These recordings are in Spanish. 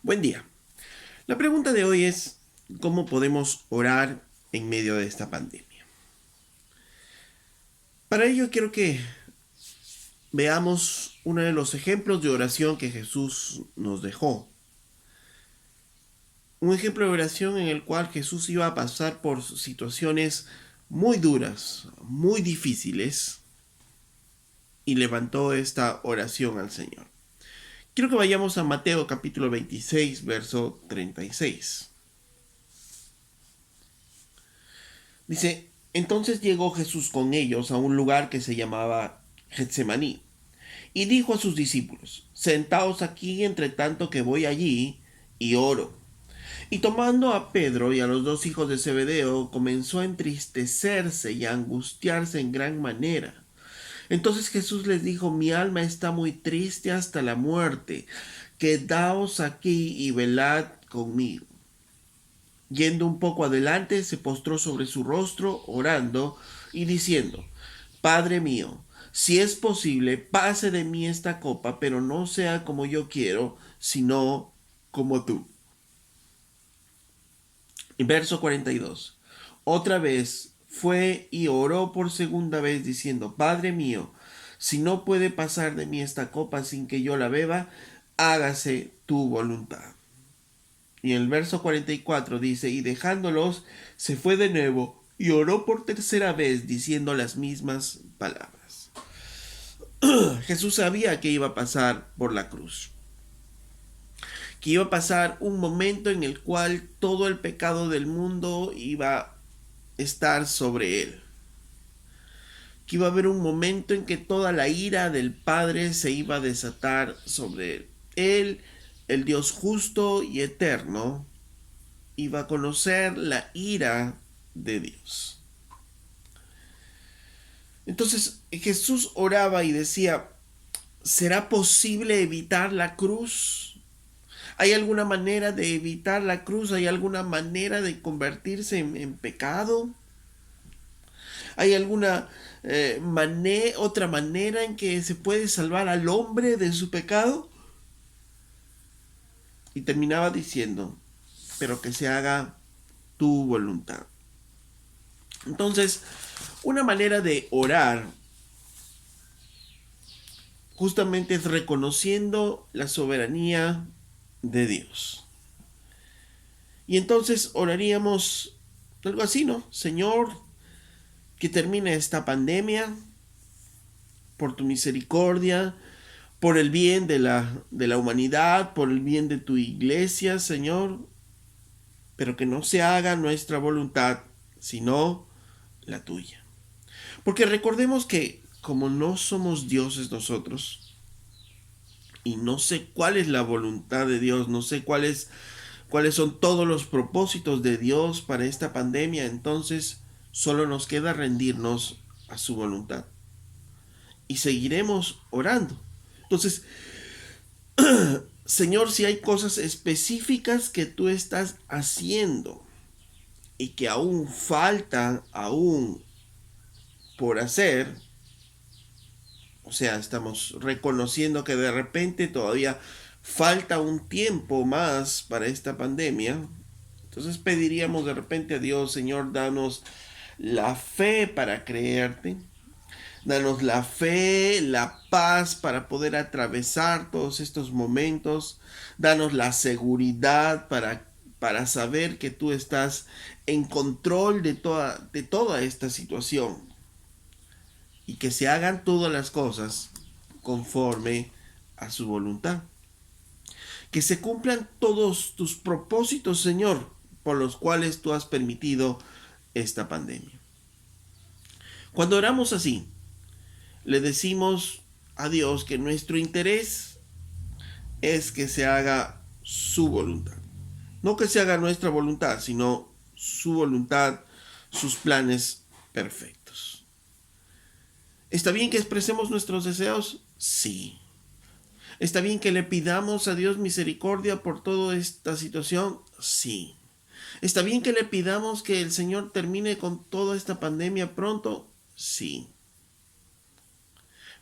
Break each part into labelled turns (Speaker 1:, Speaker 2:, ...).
Speaker 1: Buen día. La pregunta de hoy es, ¿cómo podemos orar en medio de esta pandemia? Para ello quiero que veamos uno de los ejemplos de oración que Jesús nos dejó. Un ejemplo de oración en el cual Jesús iba a pasar por situaciones muy duras, muy difíciles, y levantó esta oración al Señor. Quiero que vayamos a Mateo capítulo 26, verso 36. Dice, entonces llegó Jesús con ellos a un lugar que se llamaba Getsemaní, y dijo a sus discípulos, sentaos aquí entre tanto que voy allí y oro. Y tomando a Pedro y a los dos hijos de Zebedeo, comenzó a entristecerse y a angustiarse en gran manera. Entonces Jesús les dijo, mi alma está muy triste hasta la muerte, quedaos aquí y velad conmigo. Yendo un poco adelante, se postró sobre su rostro, orando y diciendo, Padre mío, si es posible, pase de mí esta copa, pero no sea como yo quiero, sino como tú. Verso 42. Otra vez fue y oró por segunda vez, diciendo, Padre mío, si no puede pasar de mí esta copa sin que yo la beba, hágase tu voluntad. Y en el verso 44 dice, y dejándolos, se fue de nuevo y oró por tercera vez diciendo las mismas palabras. Jesús sabía que iba a pasar por la cruz, que iba a pasar un momento en el cual todo el pecado del mundo iba a estar sobre él, que iba a haber un momento en que toda la ira del Padre se iba a desatar sobre él. Él, el Dios justo y eterno, iba a conocer la ira de Dios. Entonces Jesús oraba y decía, ¿será posible evitar la cruz? ¿Hay alguna manera de evitar la cruz? ¿Hay alguna manera de convertirse en pecado? ¿Hay alguna otra manera en que se puede salvar al hombre de su pecado? Y terminaba diciendo, pero que se haga tu voluntad. Entonces, una manera de orar justamente es reconociendo la soberanía de Dios. Y entonces oraríamos algo así, ¿no? Señor, que termine esta pandemia por tu misericordia, por el bien de la humanidad, por el bien de tu iglesia, Señor, pero que no se haga nuestra voluntad, sino la tuya. Porque recordemos que como no somos dioses nosotros, y no sé cuál es la voluntad de Dios, no sé cuáles son todos los propósitos de Dios para esta pandemia, entonces solo nos queda rendirnos a su voluntad. Y seguiremos orando. Entonces, Señor, si hay cosas específicas que tú estás haciendo y que aún faltan aún por hacer, o sea, estamos reconociendo que de repente todavía falta un tiempo más para esta pandemia. Entonces pediríamos de repente a Dios, Señor, danos la fe para creerte. Danos la fe, la paz para poder atravesar todos estos momentos. Danos la seguridad para saber que tú estás en control de toda esta situación. Y que se hagan todas las cosas conforme a su voluntad. Que se cumplan todos tus propósitos, Señor, por los cuales tú has permitido esta pandemia. Cuando oramos así, le decimos a Dios que nuestro interés es que se haga su voluntad. No que se haga nuestra voluntad, sino su voluntad, sus planes perfectos. ¿Está bien que expresemos nuestros deseos? Sí. ¿Está bien que le pidamos a Dios misericordia por toda esta situación? Sí. ¿Está bien que le pidamos que el Señor termine con toda esta pandemia pronto? Sí.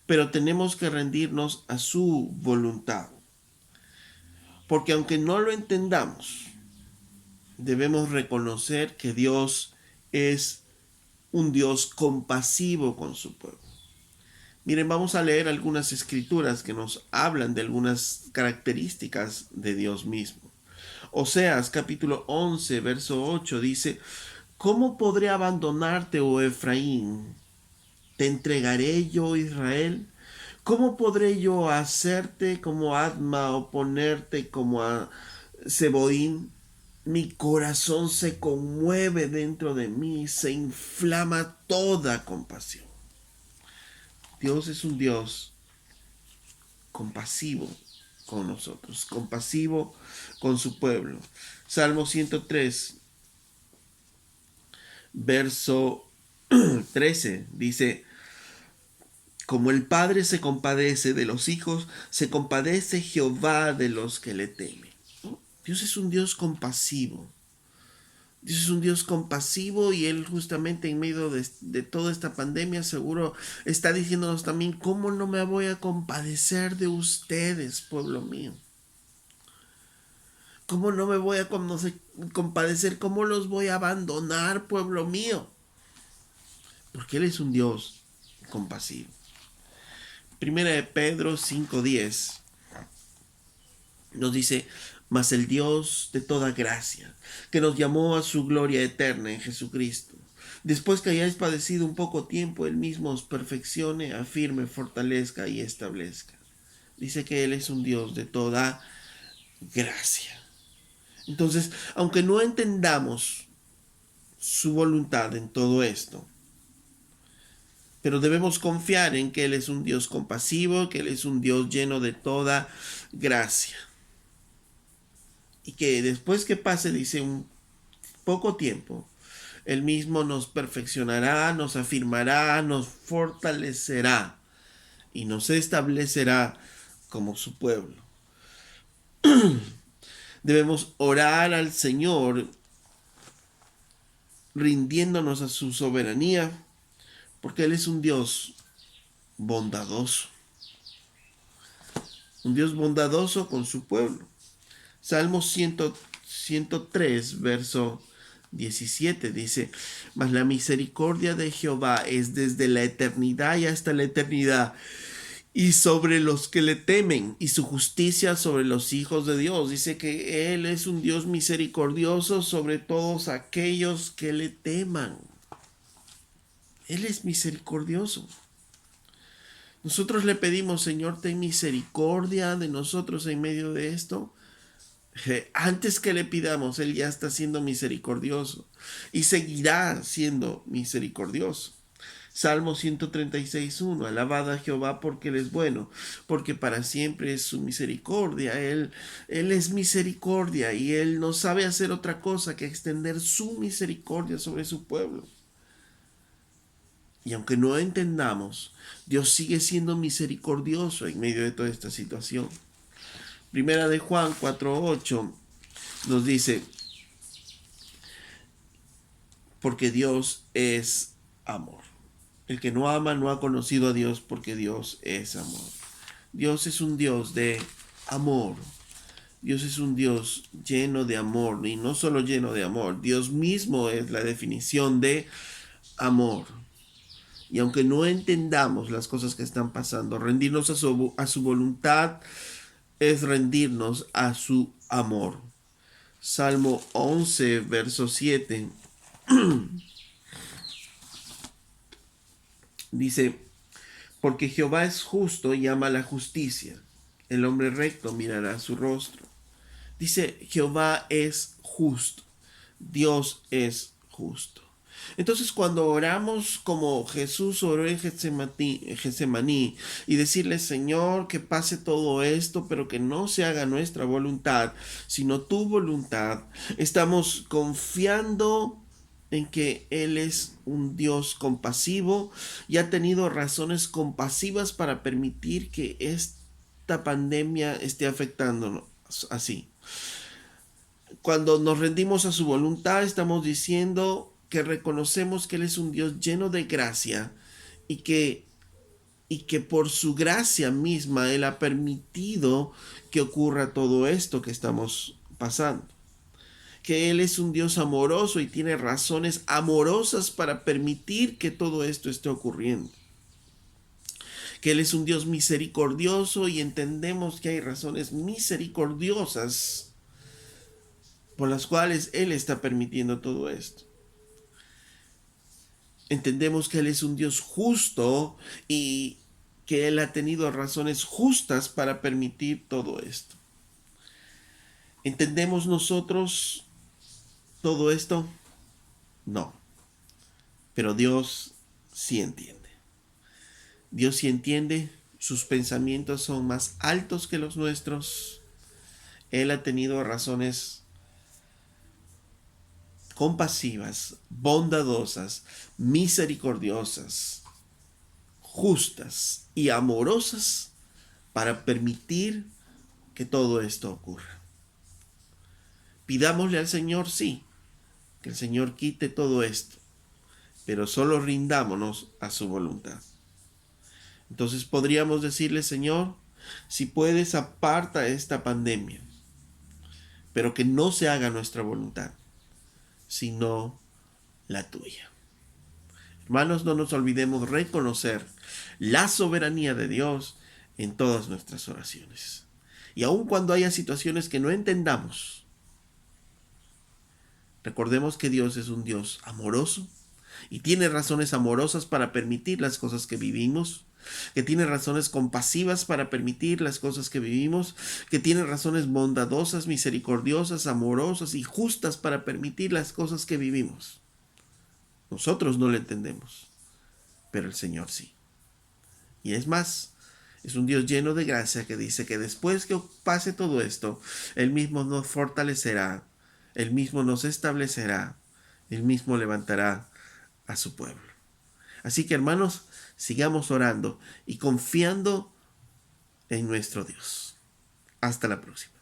Speaker 1: Pero tenemos que rendirnos a su voluntad. Porque aunque no lo entendamos, debemos reconocer que Dios es un Dios compasivo con su pueblo. Miren, vamos a leer algunas escrituras que nos hablan de algunas características de Dios mismo. Oseas capítulo 11, verso 8 dice: ¿Cómo podré abandonarte, oh Efraín? ¿Te entregaré yo, Israel? ¿Cómo podré yo hacerte como Adma o ponerte como a Seboín? Mi corazón se conmueve dentro de mí, se inflama toda compasión. Dios es un Dios compasivo con nosotros, compasivo con su pueblo. Salmo 103, verso 13, dice: como el Padre se compadece de los hijos, se compadece Jehová de los que le temen. Dios es un Dios compasivo. Dios es un Dios compasivo y Él justamente en medio de toda esta pandemia seguro está diciéndonos también: ¿cómo no me voy a compadecer de ustedes, pueblo mío? ¿Cómo no me voy a compadecer? ¿Cómo los voy a abandonar, pueblo mío? Porque Él es un Dios compasivo. Primera de Pedro 5:10 nos dice: mas el Dios de toda gracia, que nos llamó a su gloria eterna en Jesucristo, después que hayáis padecido un poco tiempo, Él mismo os perfeccione, afirme, fortalezca y establezca. Dice que Él es un Dios de toda gracia. Entonces, aunque no entendamos su voluntad en todo esto, pero debemos confiar en que Él es un Dios compasivo, que Él es un Dios lleno de toda gracia. Y que después que pase, dice, un poco tiempo, Él mismo nos perfeccionará, nos afirmará, nos fortalecerá y nos establecerá como su pueblo. Debemos orar al Señor rindiéndonos a su soberanía, porque Él es un Dios bondadoso. Un Dios bondadoso con su pueblo. Salmo 103, verso 17 dice: mas la misericordia de Jehová es desde la eternidad y hasta la eternidad, y sobre los que le temen, y su justicia sobre los hijos de Dios. Dice que Él es un Dios misericordioso sobre todos aquellos que le teman. Él es misericordioso. Nosotros le pedimos: Señor, ten misericordia de nosotros en medio de esto. Antes que le pidamos, Él ya está siendo misericordioso y seguirá siendo misericordioso. Salmo 136:1: alabad a Jehová porque Él es bueno, porque para siempre es su misericordia. Él es misericordia y Él no sabe hacer otra cosa que extender su misericordia sobre su pueblo. Y aunque no entendamos, Dios sigue siendo misericordioso en medio de toda esta situación. Primera de Juan 4:8 nos dice: porque Dios es amor. El que no ama no ha conocido a Dios, porque Dios es amor. Dios es un Dios de amor. Dios es un Dios lleno de amor, y no solo lleno de amor, Dios mismo es la definición de amor. Y aunque no entendamos las cosas que están pasando, rendirnos a su voluntad es rendirnos a su amor. Salmo 11, verso 7 dice: porque Jehová es justo y ama la justicia, el hombre recto mirará su rostro. Dice: Jehová es justo, Dios es justo. Entonces, cuando oramos como Jesús oró en Getsemaní y decirle: Señor, que pase todo esto, pero que no se haga nuestra voluntad, sino tu voluntad, estamos confiando en que Él es un Dios compasivo y ha tenido razones compasivas para permitir que esta pandemia esté afectándonos así. Cuando nos rendimos a su voluntad, estamos diciendo que reconocemos que Él es un Dios lleno de gracia y que y que por su gracia misma Él ha permitido que ocurra todo esto que estamos pasando. Que Él es un Dios amoroso y tiene razones amorosas para permitir que todo esto esté ocurriendo. Que Él es un Dios misericordioso y entendemos que hay razones misericordiosas por las cuales Él está permitiendo todo esto. Entendemos que Él es un Dios justo y que Él ha tenido razones justas para permitir todo esto. ¿Entendemos nosotros todo esto? No. Pero Dios sí entiende. Dios sí entiende. Sus pensamientos son más altos que los nuestros. Él ha tenido razones compasivas, bondadosas, misericordiosas, justas y amorosas para permitir que todo esto ocurra. Pidámosle al Señor, sí, que el Señor quite todo esto, pero solo rindámonos a su voluntad. Entonces podríamos decirle, Señor, si puedes, aparta esta pandemia, pero que no se haga nuestra voluntad, sino la tuya. Hermanos, no nos olvidemos reconocer la soberanía de Dios en todas nuestras oraciones. Y aun cuando haya situaciones que no entendamos, recordemos que Dios es un Dios amoroso y tiene razones amorosas para permitir las cosas que vivimos, que tiene razones compasivas para permitir las cosas que vivimos, que tiene razones bondadosas, misericordiosas, amorosas y justas para permitir las cosas que vivimos. Nosotros no lo entendemos, pero el Señor sí. Y es más, es un Dios lleno de gracia que dice que después que pase todo esto, Él mismo nos fortalecerá, Él mismo nos establecerá, Él mismo levantará a su pueblo. Así que, hermanos, sigamos orando y confiando en nuestro Dios. Hasta la próxima.